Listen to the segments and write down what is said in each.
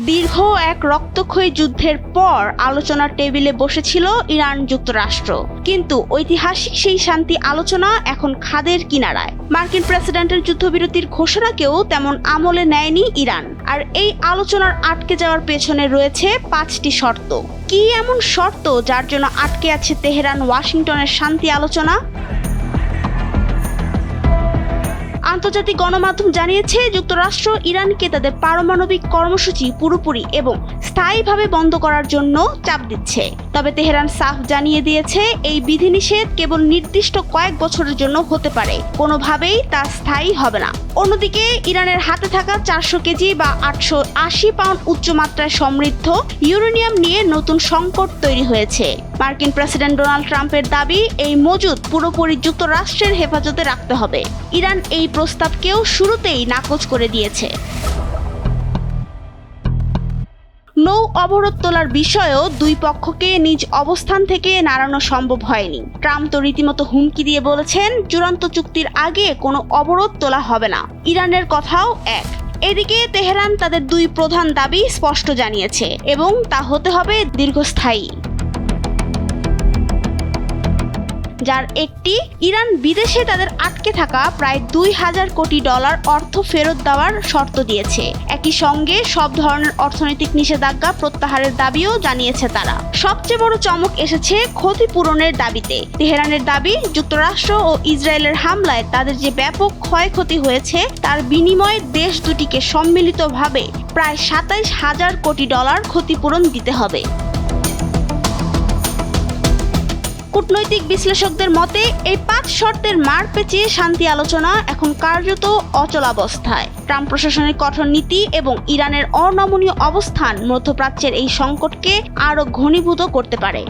দীর্ঘ এক রক্তক্ষয়ী যুদ্ধের পর আলোচনার টেবিলে বসেছিল ইরান যুক্তরাষ্ট্র, কিন্তু ঐতিহাসিক সেই শান্তি আলোচনা এখন খাদের কিনারায়। মার্কিন প্রেসিডেন্টের যুদ্ধবিরতির ঘোষণাকেও তেমন আমলে নেয়নি ইরান। আর এই আলোচনার আটকে যাওয়ার পেছনে রয়েছে 5টি শর্ত। কি এমন শর্ত যার জন্য আটকে আছে তেহরান ওয়াশিংটনের শান্তি আলোচনা? আন্তর্জাতিক গণমাধ্যম জানিয়েছে, যুক্তরাষ্ট্র ইরানকে তাদের পারমাণবিক কর্মসূচি পুরোপুরি এবং স্থায়ীভাবে বন্ধ করার জন্য চাপ দিচ্ছে। তবে তেহরান সাফ জানিয়ে দিয়েছে, এই বিধিনিষেধ কেবল নির্দিষ্ট কয়েক বছরের জন্য হতে পারে, কোনোভাবেই তা স্থায়ী হবে না। অন্যদিকে ইরানের হাতে থাকা 400 কেজি বা 880 পাউন্ড উচ্চমাত্রায় সমৃদ্ধ ইউরেনিয়াম নিয়ে নতুন সংকট তৈরি হয়েছে। মার্কিন প্রেসিডেন্ট ডোনাল্ড ট্রাম্পের দাবি, এই মজুদ পুরোপুরি যুক্তরাষ্ট্রের হেফাজতে রাখতে হবে। ইরান এই প্রস্তাবকেও শুরুতেই নাকচ করে দিয়েছে। নৌ অবরোধ তোলার বিষয়েও দুই পক্ষকে নিজ অবস্থান থেকে নাড়ানো সম্ভব হয়নি। ট্রাম্প তো রীতিমতো হুমকি দিয়ে বলেছেন, চূড়ান্ত চুক্তির আগে কোনো অবরোধ তোলা হবে না। ইরানের কথাও এক। এদিকে তেহরান তাদের দুই প্রধান দাবি স্পষ্ট জানিয়েছে এবং তা হতে হবে দীর্ঘস্থায়ী। যার একটি, ইরান বিদেশে তাদের আটকে থাকা প্রায় $2000 কোটি অর্থ ফেরত দেওয়ার শর্ত দিয়েছে। একই সঙ্গে সব ধরনের অর্থনৈতিক নিষেধাজ্ঞা প্রত্যাহারের দাবিও জানিয়েছে তারা। সবচেয়ে বড় চমক এসেছে ক্ষতিপূরণের দাবিতে। তেহরানের দাবি, যুক্তরাষ্ট্র ও ইসরায়েলের হামলায় তাদের যে ব্যাপক ক্ষয়ক্ষতি হয়েছে তার বিনিময়ে দেশ দুটিকে সম্মিলিতভাবে প্রায় $27000 কোটি ক্ষতিপূরণ দিতে হবে। কূটনৈতিক বিশ্লেষকদের মতে, এই 5 শর্তের মার পেঁচিয়ে শান্তি আলোচনা এখন কার্যত অচলাবস্থায়। ট্রাম্প প্রশাসনের কঠোর নীতি এবং ইরানের অনমনীয় অবস্থান মধ্যপ্রাচ্যের এই সংকটকে আরও ঘনীভূত করতে পারে।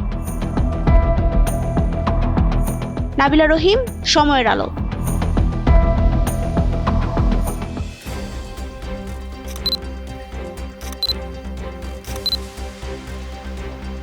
নাবিলা রহিম, সময়ের আলো।